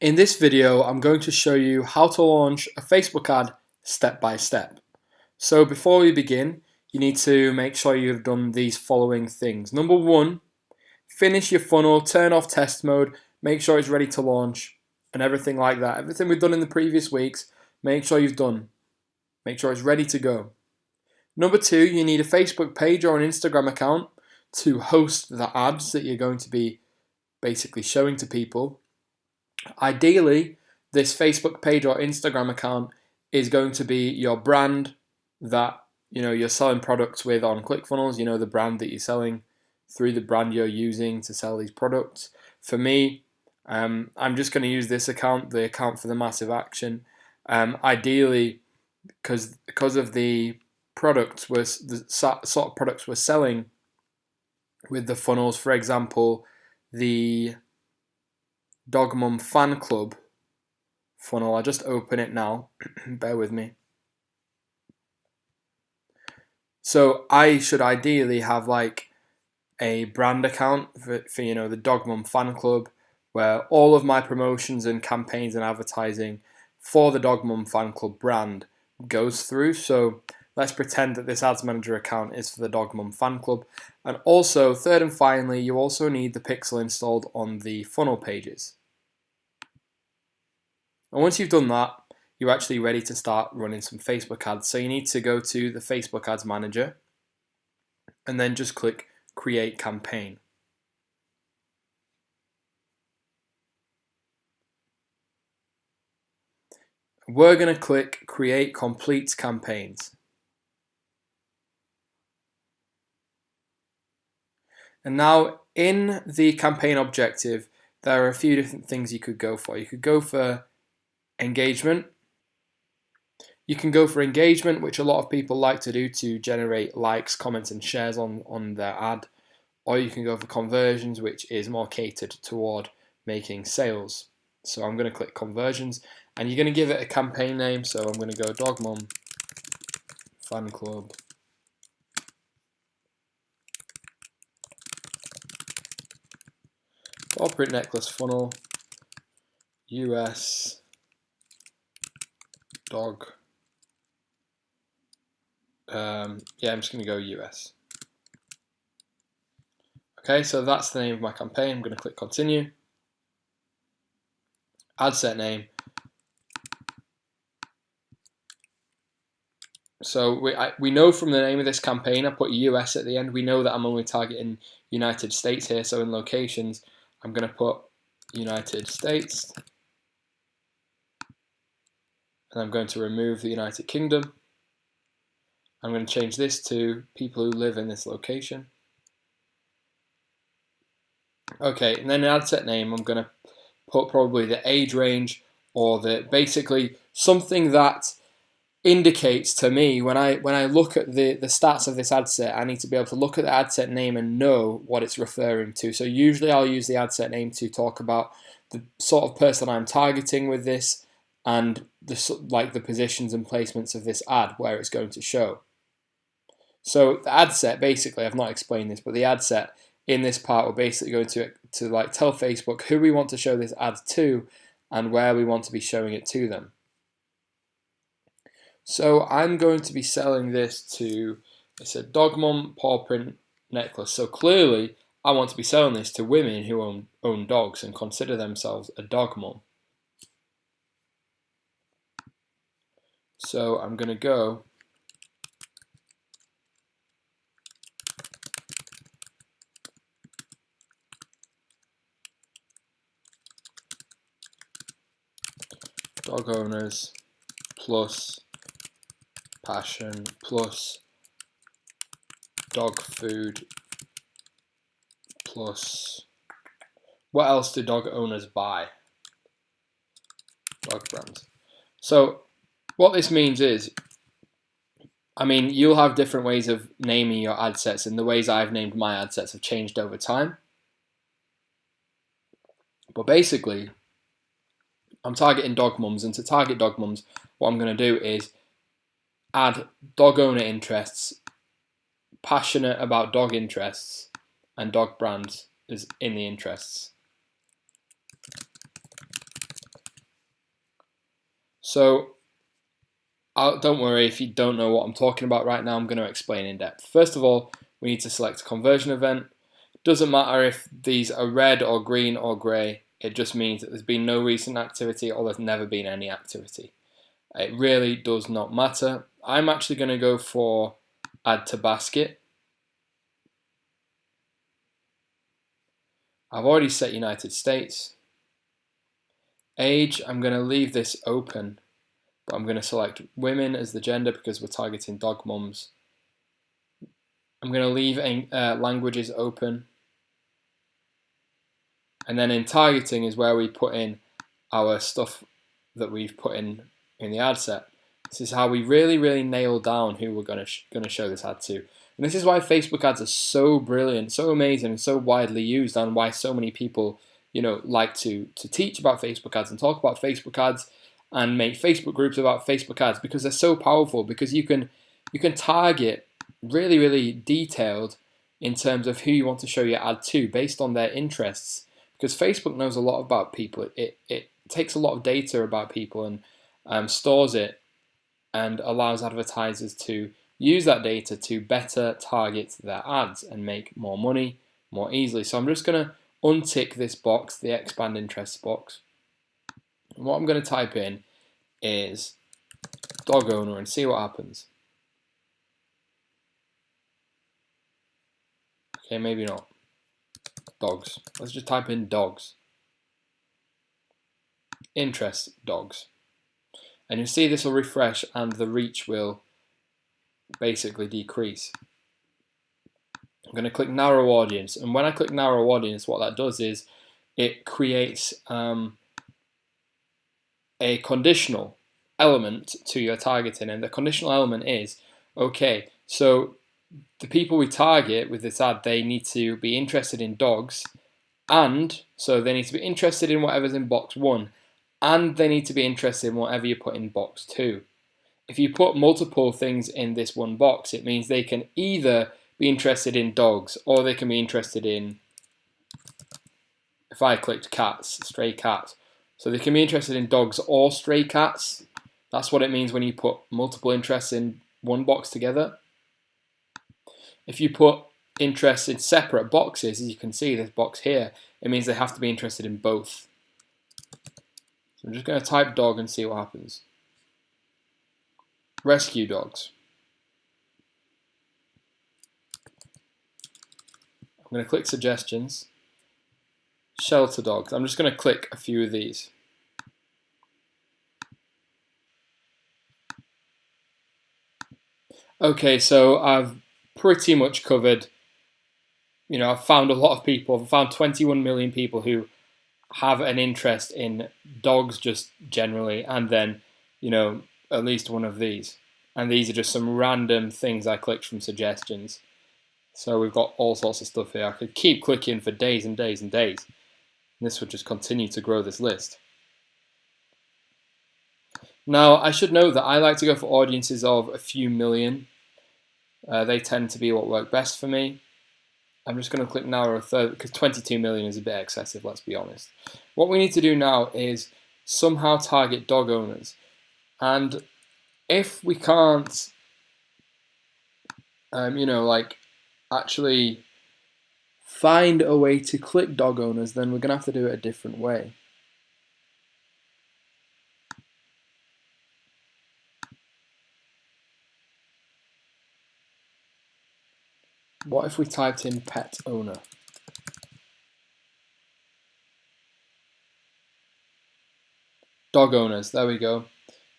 In this video, I'm going to show you how to launch a Facebook ad step by step. So before we begin, you need to make sure you've done these following things. Number one, finish your funnel, turn off test mode, make sure it's ready to launch, and everything like that. Everything we've done in the previous weeks, make sure you've done. Make sure it's ready to go. Number two, you need a Facebook page or an Instagram account to host the ads that you're going to be basically showing to people. Ideally, this Facebook page or Instagram account is going to be your brand that you're selling products with on Clickfunnels. The brand that you're selling through the brand you're using to sell these products. For me, I'm just going to use this account, the account for the massive action. Ideally, because of the products was the sort of products we're selling with the funnels. For example, the Dog Mum Fan Club funnel. I'll just open it now. Bear with me. So I should ideally have like a brand account for the Dog Mum Fan Club, where all of my promotions and campaigns and advertising for the Dog Mum Fan Club brand goes through. So let's pretend that this Ads Manager account is for the Dog Mum Fan Club. And also, third and finally, you also need the pixel installed on the funnel pages. And once you've done that, you're actually ready to start running some Facebook ads. So you need to go to the Facebook Ads Manager and then just click Create Campaign. We're going to click Create Complete Campaigns. And now in the campaign objective, there are a few different things you could go for. You could go for engagement. You can go for engagement, which a lot of people like to do to generate likes, comments, and shares on their ad. Or you can go for conversions, which is more catered toward making sales. So I'm going to click conversions, and you're going to give it a campaign name. So I'm going to go Dog Mum Fan Club Ball Print Necklace Funnel US Dog. I'm just going to go US. Okay, so that's the name of my campaign. I'm going to click continue. Ad set name. So we know from the name of this campaign, I put US at the end, we know that I'm only targeting United States here. So in locations, I'm going to put United States. And I'm going to remove the United Kingdom. I'm going to change this to people who live in this location. Okay, and then an ad set name, I'm going to put probably the age range, or basically something that indicates to me when I look at the stats of this ad set, I need to be able to look at the ad set name and know what it's referring to. So usually I'll use the ad set name to talk about the sort of person I'm targeting with this, and the positions and placements of this ad where it's going to show. So the ad set, basically, I've not explained this, but the ad set in this part, we're basically going to tell Facebook who we want to show this ad to and where we want to be showing it to them. So I'm going to be selling this to, it's a Dog Mum paw print necklace. So clearly I want to be selling this to women who own dogs and consider themselves a dog mum. So I'm going to go dog owners plus passion plus dog food plus, what else do dog owners buy? Dog brands. So what this means is, you'll have different ways of naming your ad sets, and the ways I've named my ad sets have changed over time. But basically, I'm targeting dog mums, and to target dog mums, what I'm going to do is add dog owner interests, passionate about dog interests, and dog brands is in the interests. So don't worry if you don't know what I'm talking about right now. I'm going to explain in depth. First of all, we need to select a conversion event. Doesn't matter if these are red or green or grey. It just means that there's been no recent activity or there's never been any activity. It really does not matter. I'm actually going to go for add to basket. I've already set United States. Age, I'm going to leave this open, but I'm going to select women as the gender because we're targeting dog mums. I'm going to leave languages open. And then in targeting is where we put in our stuff that we've put in the ad set. This is how we really nail down who we're going to show this ad to. And this is why Facebook ads are so brilliant, so amazing, and so widely used, and why so many people, like to teach about Facebook ads and talk about Facebook ads and make Facebook groups about Facebook ads, because they're so powerful, because you can target really detailed in terms of who you want to show your ad to based on their interests, because Facebook knows a lot about people. It takes a lot of data about people and stores it and allows advertisers to use that data to better target their ads and make more money more easily. So I'm just going to untick this box, the expand interests box. And what I'm going to type in is dog owner and see what happens. Okay, maybe not. Dogs. Let's just type in dogs. Interest, dogs. And you'll see this will refresh and the reach will basically decrease. I'm going to click narrow audience, and when I click narrow audience, what that does is it creates a conditional element to your targeting, and the conditional element is, okay, so the people we target with this ad, they need to be interested in dogs, and so they need to be interested in whatever's in box 1, and they need to be interested in whatever you put in box 2. If you put multiple things in this one box, it means they can either be interested in dogs, or they can be interested in, if I clicked cats, stray cats. So they can be interested in dogs or stray cats. That's what it means when you put multiple interests in one box together. If you put interests in separate boxes, as you can see this box here, it means they have to be interested in both. So I'm just going to type dog and see what happens. Rescue dogs. I'm going to click suggestions. Shelter dogs. I'm just going to click a few of these. Okay, so I've pretty much covered, I've found a lot of people. I've found 21 million people who have an interest in dogs just generally, and then, at least one of these. And these are just some random things I clicked from suggestions. So we've got all sorts of stuff here. I could keep clicking for days and days and days. And this would just continue to grow this list. Now, I should note that I like to go for audiences of a few million. They tend to be what work best for me. I'm just going to click narrow third because 22 million is a bit excessive, let's be honest. What we need to do now is somehow target dog owners. And if we can't, actually find a way to click dog owners, then we're going to have to do it a different way. What if we typed in pet owner? Dog owners, there we go.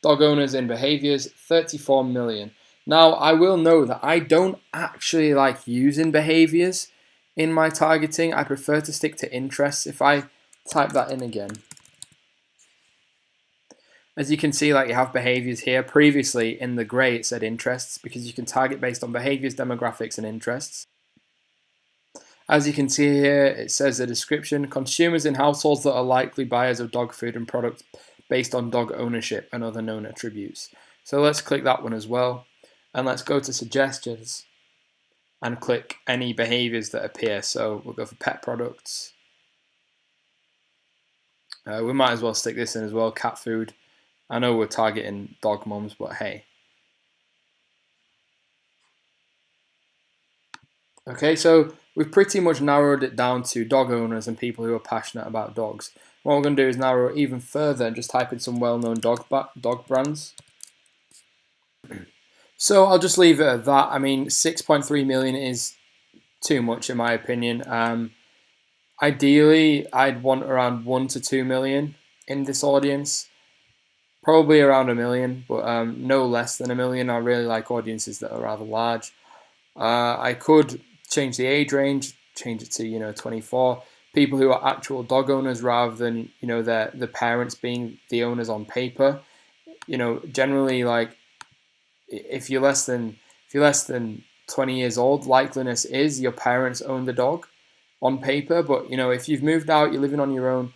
Dog owners in behaviors, 34 million. Now, I will know that I don't actually like using behaviors in my targeting. I prefer to stick to interests. If I type that in again, as you can see, you have behaviors here. Previously in the gray it said interests because you can target based on behaviors, demographics, and interests. As you can see here, it says the description: consumers in households that are likely buyers of dog food and products based on dog ownership and other known attributes. So let's click that one as well. And let's go to suggestions and click any behaviors that appear. So we'll go for pet products. We might as well stick this in as well, cat food. I know we're targeting dog mums, but hey. Okay, so we've pretty much narrowed it down to dog owners and people who are passionate about dogs. What we're going to do is narrow it even further and just type in some well-known dog brands. So I'll just leave it at that. I mean, 6.3 million is too much in my opinion. Ideally, I'd want around 1 to 2 million in this audience. Probably around a million, but no less than a million. I really like audiences that are rather large. I could change the age range, change it to 24. People who are actual dog owners rather than the parents being the owners on paper. Generally, like if you're less than 20 years old, likeliness is your parents own the dog on paper. But if you've moved out, you're living on your own.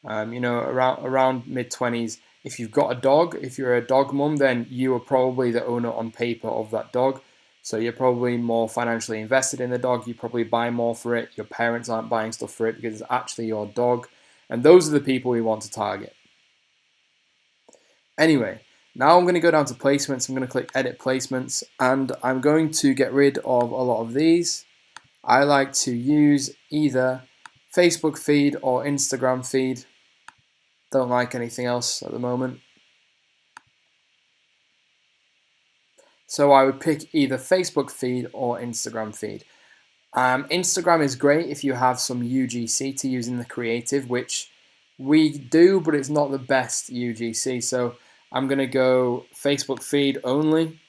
Around mid-20s. If you've got a dog, if you're a dog mum, then you are probably the owner on paper of that dog. So you're probably more financially invested in the dog. You probably buy more for it. Your parents aren't buying stuff for it because it's actually your dog. And those are the people we want to target. Anyway, now I'm going to go down to placements. I'm going to click edit placements and I'm going to get rid of a lot of these. I like to use either Facebook feed or Instagram feed. Don't like anything else at the moment. So I would pick either Facebook feed or Instagram feed. Instagram is great if you have some UGC to use in the creative, which we do, but it's not the best UGC. So I'm going to go Facebook feed only.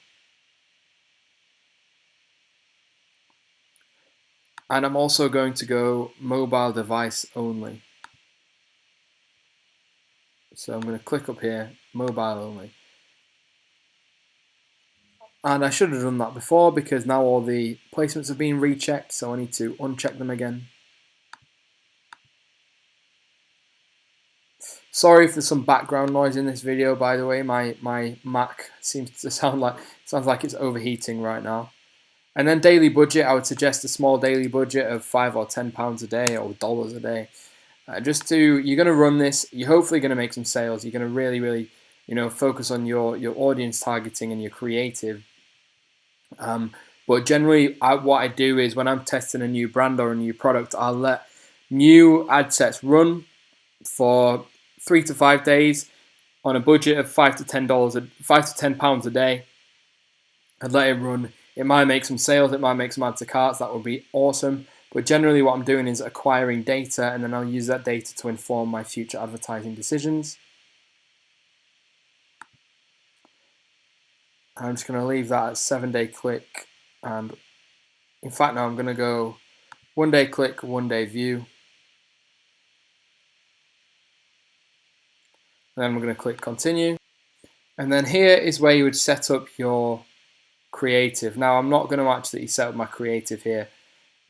And I'm also going to go mobile device only. So I'm going to click up here, mobile only. And I should have done that before because now all the placements have been rechecked, so I need to uncheck them again. Sorry if there's some background noise in this video, by the way. My Mac seems to sounds like it's overheating right now. And then daily budget, I would suggest a small daily budget of £5 or £10 a day or dollars a day. You're going to run this, you're hopefully going to make some sales. You're going to really focus on your audience targeting and your creative. But generally, what I do is when I'm testing a new brand or a new product, I'll let new ad sets run for 3 to 5 days on a budget of £5 to £10 a day. I'd let it run. It might make some sales, it might make some add to carts, that would be awesome. But generally what I'm doing is acquiring data and then I'll use that data to inform my future advertising decisions. I'm just going to leave that at 7-day click, and in fact now I'm going to go 1-day click, 1-day view. And then we're going to click continue. And then here is where you would set up your creative. Now I'm not going to actually set up my creative here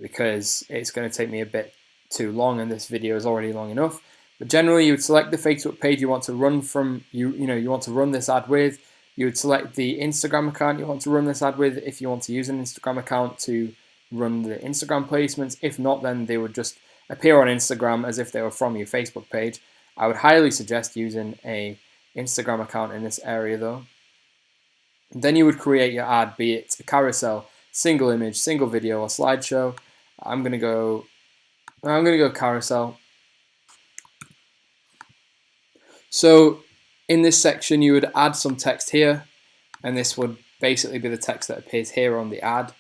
because it's going to take me a bit too long and this video is already long enough. But generally you would select the Facebook page you want to run from, you want to run this ad with. You would select the Instagram account you want to run this ad with if you want to use an Instagram account to run the Instagram placements. If not, then they would just appear on Instagram as if they were from your Facebook page. I would highly suggest using a Instagram account in this area though. Then you would create your ad, be it a carousel, single image, single video, or slideshow. I'm gonna go carousel. So in this section, you would add some text here, and this would basically be the text that appears here on the ad.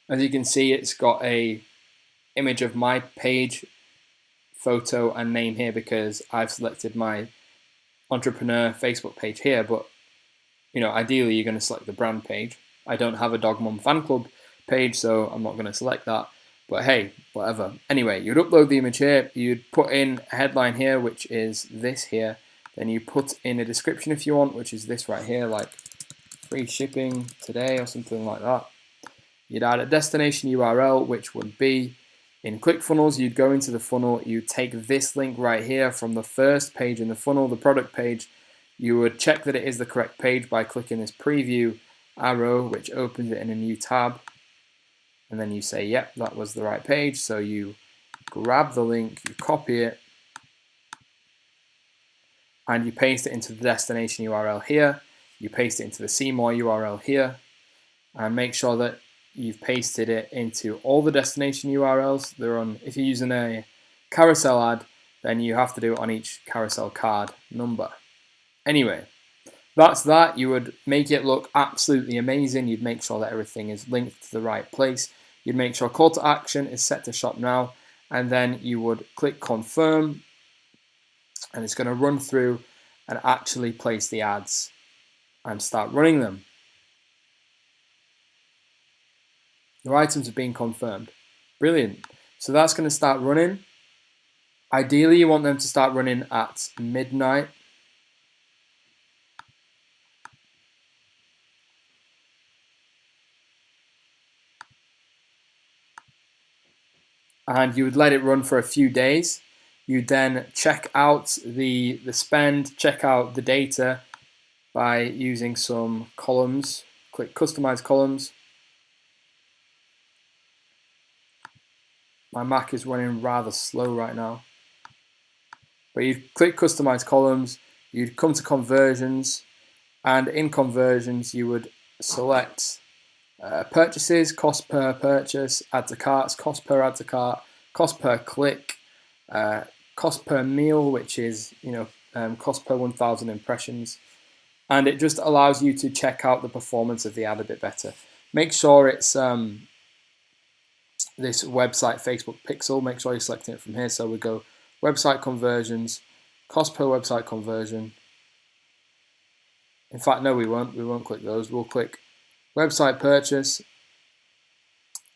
As you can see, it's got a image of my page, photo, and name here because I've selected my entrepreneur Facebook page here, but ideally you're going to select the brand page. I don't have a Dog Mum fan club page, so I'm not going to select that. But hey, whatever. Anyway, you'd upload the image here. You'd put in a headline here, which is this here. Then you put in a description if you want, which is this right here, like free shipping today or something like that. You'd add a destination URL, which would be in Clickfunnels. You'd go into the funnel. You'd take this link right here from the first page in the funnel, the product page. You would check that it is the correct page by clicking this preview arrow, which opens it in a new tab. And then you say, yep, that was the right page. So you grab the link, you copy it, and you paste it into the destination URL here, you paste it into the see more URL here, and make sure that you've pasted it into all the destination URLs. They're on, if you're using a carousel ad, then you have to do it on each carousel card number. Anyway, that's that. You would make it look absolutely amazing. You'd make sure that everything is linked to the right place. You'd make sure call to action is set to shop now, and then you would click confirm, and it's going to run through and actually place the ads and start running them. Your items have been confirmed. Brilliant. So that's going to start running. Ideally, you want them to start running at midnight. And you would let it run for a few days. You then check out the spend, check out the data by using some columns. Click customize columns. My Mac is running rather slow right now. But you'd click customize columns, you'd come to conversions, and in conversions you would select purchases, cost per purchase, add to carts, cost per add to cart, cost per click, cost per meal, which is cost per 1,000 impressions, and it just allows you to check out the performance of the ad a bit better. Make sure it's this website Facebook pixel. Make sure you're selecting it from here. So we go website conversions, cost per website conversion. In fact, no, we won't. We won't click those. We'll click website purchase,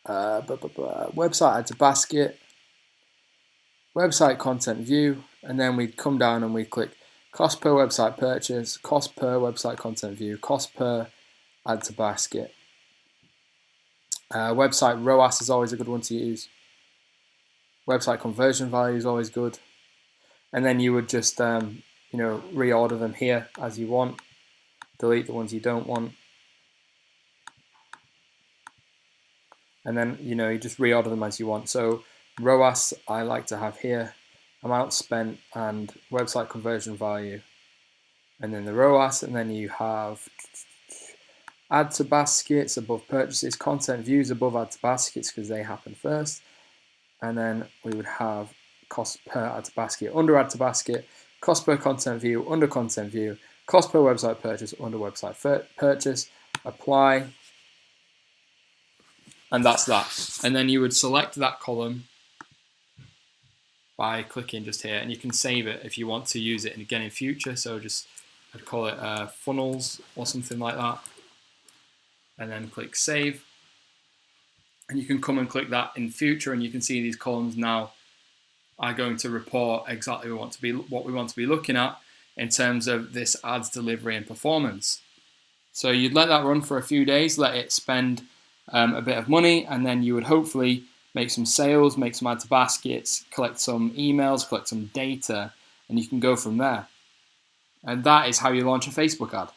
website add to basket, website content view, and then we'd come down and we'd click cost per website purchase, cost per website content view, cost per add to basket. Website ROAS is always a good one to use. Website conversion value is always good. And then you would just reorder them here as you want. Delete the ones you don't want. And then you just reorder them as you want. So ROAS I like to have here, amount spent and website conversion value, and then the ROAS, and then you have add to baskets above purchases, content views above add to baskets because they happen first, and then we would have cost per add to basket under add to basket, cost per content view under content view, cost per website purchase under website purchase, apply, and that's that. And then you would select that column by clicking just here, and you can save it if you want to use it again in future. So just I'd call it funnels or something like that, and then click save, and you can come and click that in future, and you can see these columns now are going to report exactly what we want to be looking at in terms of this ads delivery and performance. So you'd let that run for a few days, let it spend a bit of money, and then you would hopefully make some sales, make some add to baskets, collect some emails, collect some data, and you can go from there. And that is how you launch a Facebook ad.